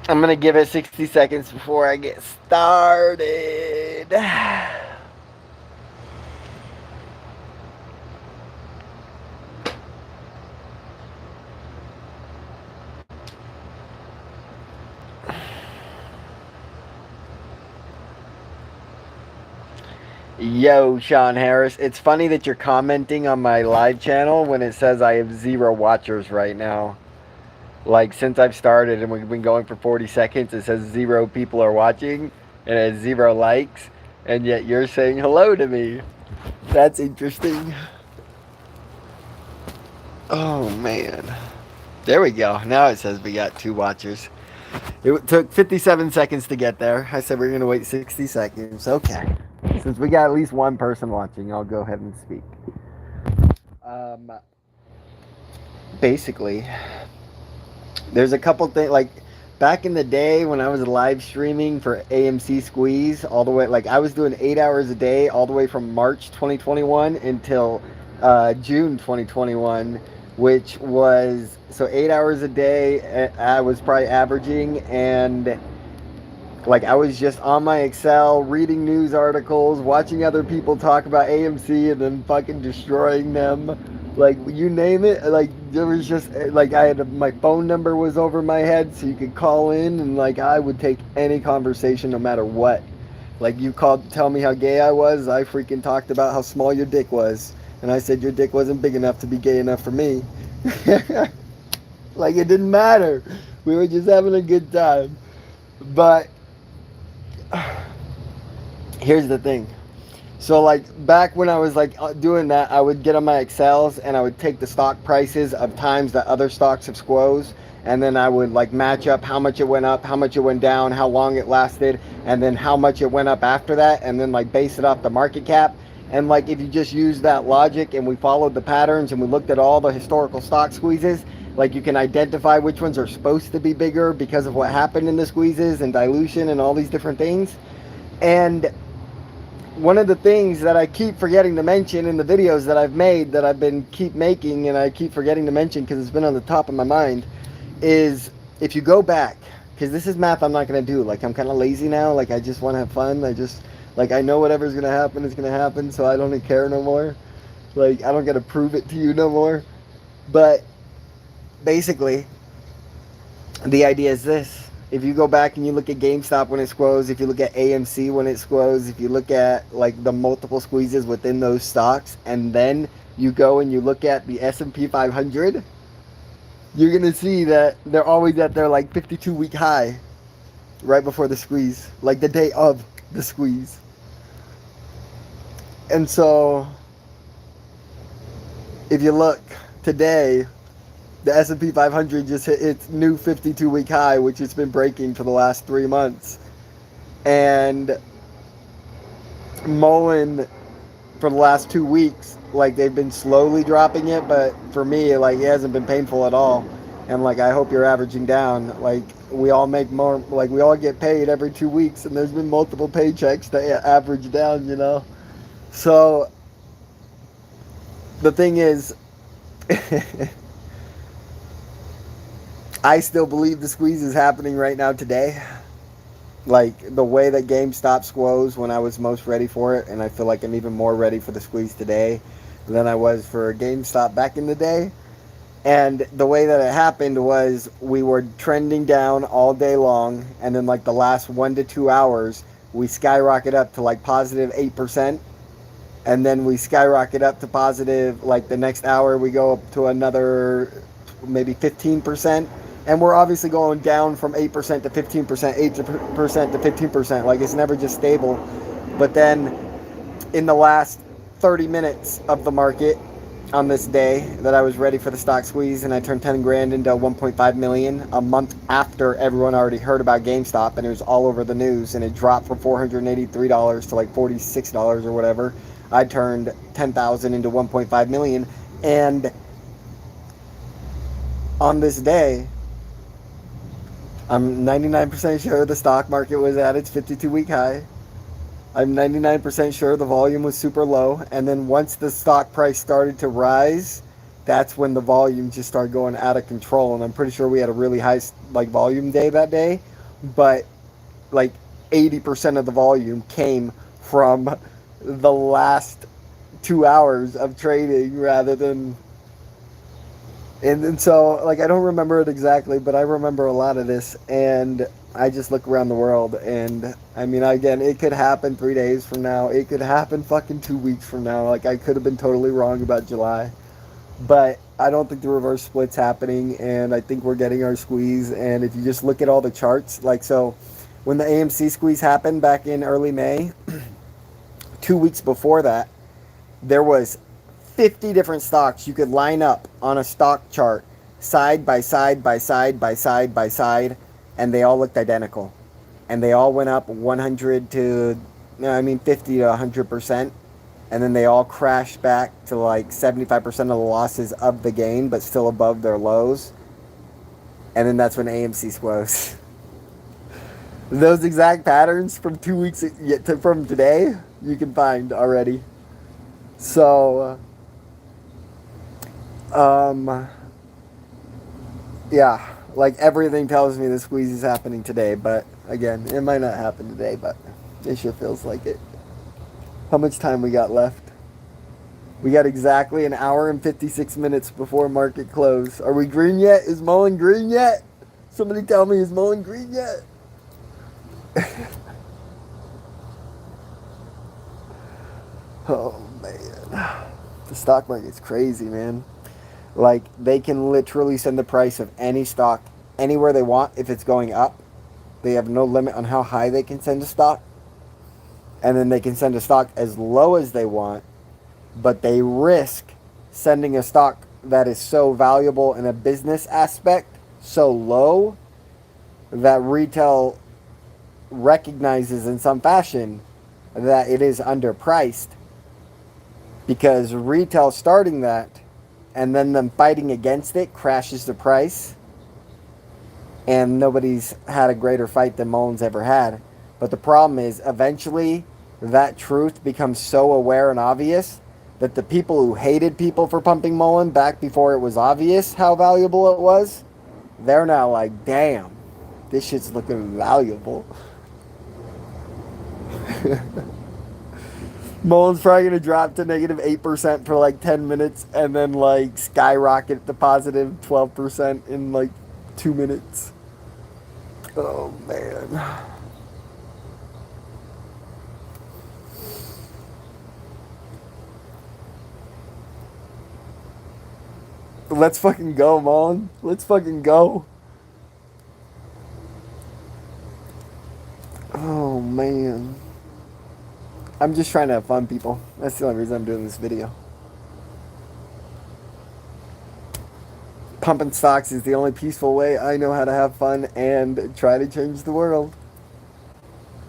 I'm going to give it 60 seconds before I get started. Yo, Sean Harris. It's funny that you're commenting on my live channel when it says I have 0 watchers right now. Like, since I've started and we've been going for 40 seconds, it says 0 people are watching and it has 0 likes, and yet you're saying hello to me. That's interesting. Oh, man. There we go. Now it says we got 2 watchers. It took 57 seconds to get there. I said we are going to wait 60 seconds. Okay. Since we got at least one person watching, I'll go ahead and speak. Um, Basically, there's a couple things like back in the day when I was live streaming for AMC Squeeze, all the way, like I was doing 8 hours a day all the way from March 2021 until June 2021, which was so 8 hours a day. I was probably averaging, and like I was just on my Excel reading news articles, watching other people talk about AMC, and then fucking destroying them. Like you name it, like there was just like I had my phone number was over my head, so you could call in, and like I would take any conversation no matter what. Like you called to tell me how gay I was, I freaking talked about how small your dick was, and I said your dick wasn't big enough to be gay enough for me. Like it didn't matter. We were just having a good time. But here's the thing. So like back when I was like doing that, I would get on my Excels and I would take the stock prices of times that other stocks have squoze, and then I would like match up how much it went up, how much it went down, how long it lasted, and then how much it went up after that, and then like base it off the market cap. And like if you just use that logic and we followed the patterns and we looked at all the historical stock squeezes, like you can identify which ones are supposed to be bigger because of what happened in the squeezes and dilution and all these different things. And one of the things that I keep forgetting to mention in the videos that I've made, that I've been keep making, and I keep forgetting to mention because it's been on the top of my mind, is if you go back, because this is math I'm not going to do. Like I'm kind of lazy now. Like I just want to have fun. I just like I know whatever's going to happen is going to happen, so I don't even care no more. Like I don't got to prove it to you no more. But basically, the idea is this. If you go back and you look at GameStop when it squoze, if you look at AMC when it squoze, if you look at like the multiple squeezes within those stocks, and then you go and you look at the S&P 500, you're going to see that they're always at their like 52-week high right before the squeeze, like the day of the squeeze. And so if you look today, the S&P 500 just hit its new 52-week high, which it's been breaking for the last 3 months. And MULN for the last 2 weeks, like they've been slowly dropping it, but for me, like it hasn't been painful at all. And like I hope you're averaging down. Like we all make more, like we all get paid every 2 weeks, and there's been multiple paychecks that average down, you know. So the thing is, I still believe the squeeze is happening right now today. Like the way that GameStop squoze when I was most ready for it, and I feel like I'm even more ready for the squeeze today than I was for GameStop back in the day. And the way that it happened was we were trending down all day long, and then like the last 1 to 2 hours, we skyrocket up to like positive 8%, and then we skyrocket up to positive, like the next hour we go up to another maybe 15%. And we're obviously going down from 8% to 15%, 8% to 15%. Like it's never just stable. But then in the last 30 minutes of the market on this day that I was ready for the stock squeeze, and I turned 10 grand into 1.5 million a month after everyone already heard about GameStop, and it was all over the news, and it dropped from $483 to like $46 or whatever. I turned 10,000 into 1.5 million. And on this day, I'm 99% sure the stock market was at its 52-week high. I'm 99% sure the volume was super low. And then once the stock price started to rise, that's when the volume just started going out of control. And I'm pretty sure we had a really high like volume day that day. but like 80% of the volume came from the last 2 hours of trading rather than. And so, like, I don't remember it exactly, but I remember a lot of this. And I just look around the world, and I mean, again, it could happen 3 days from now. It could happen fucking 2 weeks from now. Like, I could have been totally wrong about July. But I don't think the reverse split's happening, and I think we're getting our squeeze. And if you just look at all the charts, like, so when the AMC squeeze happened back in early May, 2 weeks before that, there was 50 different stocks you could line up on a stock chart side by side by side by side by side, and they all looked identical, and they all went up 100 to, 50 to 100%, and then they all crashed back to like 75% of the losses of the gain, but still above their lows. And then that's when AMC squoze. Those exact patterns from 2 weeks from today, you can find already. So, yeah, like everything tells me the squeeze is happening today, but again, it might not happen today, but it sure feels like it. How much time we got left? We got exactly an hour and 56 minutes before market close. Are we green yet? Is MULN green yet? Somebody tell me, is MULN green yet? Oh, man. The stock market's crazy, man. Like, they can literally send the price of any stock anywhere they want if it's going up. They have no limit on how high they can send a stock. And then they can send a stock as low as they want, but they risk sending a stock that is so valuable in a business aspect so low that retail recognizes in some fashion that it is underpriced, because retail starting that and then them fighting against it crashes the price. And nobody's had a greater fight than MULN's ever had. But the problem is, eventually, that truth becomes so aware and obvious that the people who hated people for pumping MULN back before it was obvious how valuable it was, they're now like, damn, this shit's looking valuable. MULN's probably going to drop to negative 8% for like 10 minutes and then like skyrocket to positive 12% in like 2 minutes. Oh, man. Let's fucking go, MULN. Let's fucking go. Oh, man. I'm just trying to have fun, people. That's the only reason I'm doing this video. Pumping stocks is the only peaceful way I know how to have fun and try to change the world.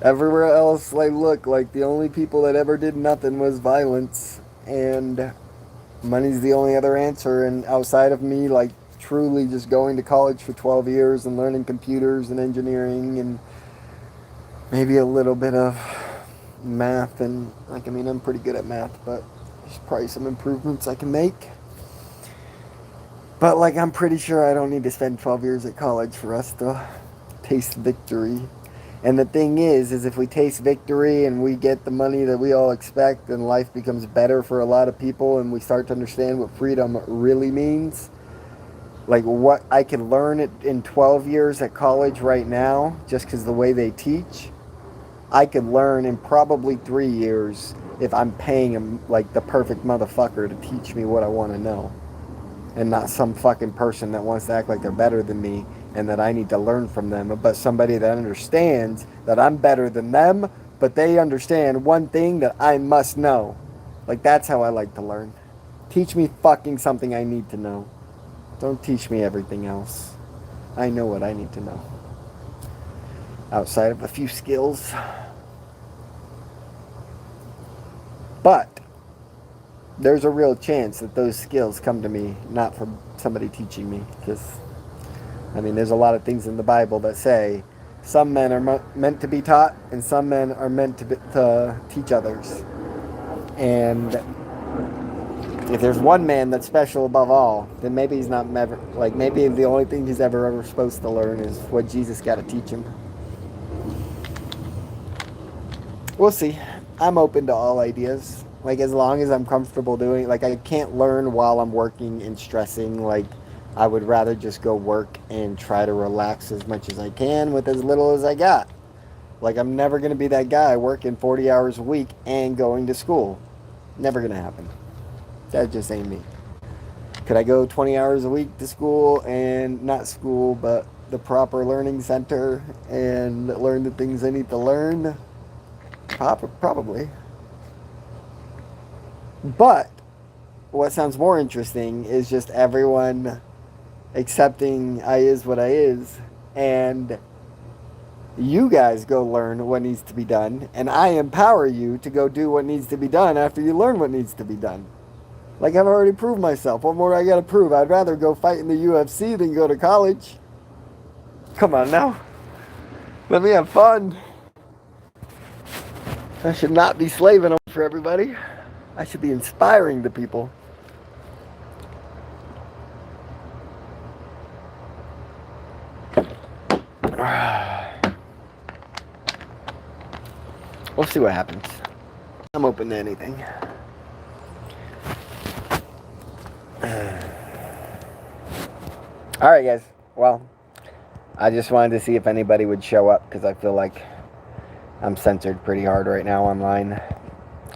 Everywhere else, like, look, like, the only people that ever did nothing was violence, and money's the only other answer. And outside of me, like, truly just going to college for 12 years and learning computers and engineering and maybe a little bit of math, and like, I mean, I'm pretty good at math, but there's probably some improvements I can make. But like, I'm pretty sure I don't need to spend 12 years at college for us to taste victory. And the thing is if we taste victory and we get the money that we all expect, then life becomes better for a lot of people, and we start to understand what freedom really means. Like, what I can learn in 12 years at college right now, just because the way they teach, I could learn in probably 3 years if I'm paying them like the perfect motherfucker to teach me what I want to know. And not some fucking person that wants to act like they're better than me and that I need to learn from them, but somebody that understands that I'm better than them, but they understand one thing that I must know. Like, that's how I like to learn. Teach me fucking something I need to know. Don't teach me everything else. I know what I need to know. Outside of a few skills. But there's a real chance that those skills come to me not from somebody teaching me, because I mean, there's a lot of things in the Bible that say some men are meant to be taught and some men are meant to teach others. And if there's one man that's special above all, then maybe he's not ever, like, maybe the only thing he's ever supposed to learn is what Jesus got to teach him. we'll see. I'm open to all ideas. Like as long as I'm comfortable doing. Like I can't learn while I'm working and stressing. Like I would rather just go work and try to relax as much as I can with as little as I got. Like I'm never gonna be that guy working 40 hours a week and going to school. Never gonna happen. That just ain't me. Could I go 20 hours a week to school and not school, but the proper learning center and learn the things I need to learn? Probably. But what sounds more interesting is just everyone accepting I is what I is, and you guys go learn what needs to be done, and I empower you to go do what needs to be done after you learn what needs to be done. Like I've already proved myself. What more do I gotta prove? I'd rather go fight in the UFC than go to college. Come on now. Let me have fun. I should not be slaving for everybody. I should be inspiring the people. We'll see what happens. I'm open to anything. Alright guys, well, I just wanted to see if anybody would show up because I feel like I'm censored pretty hard right now online.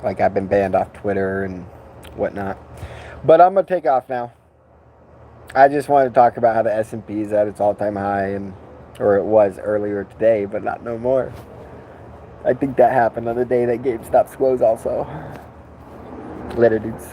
Like I've been banned off Twitter and whatnot. But I'm going to take off now. I just wanted to talk about how the S&P is at its all-time high, or it was earlier today, but not no more. I think that happened on the day that GameStop closed also. Later, dudes.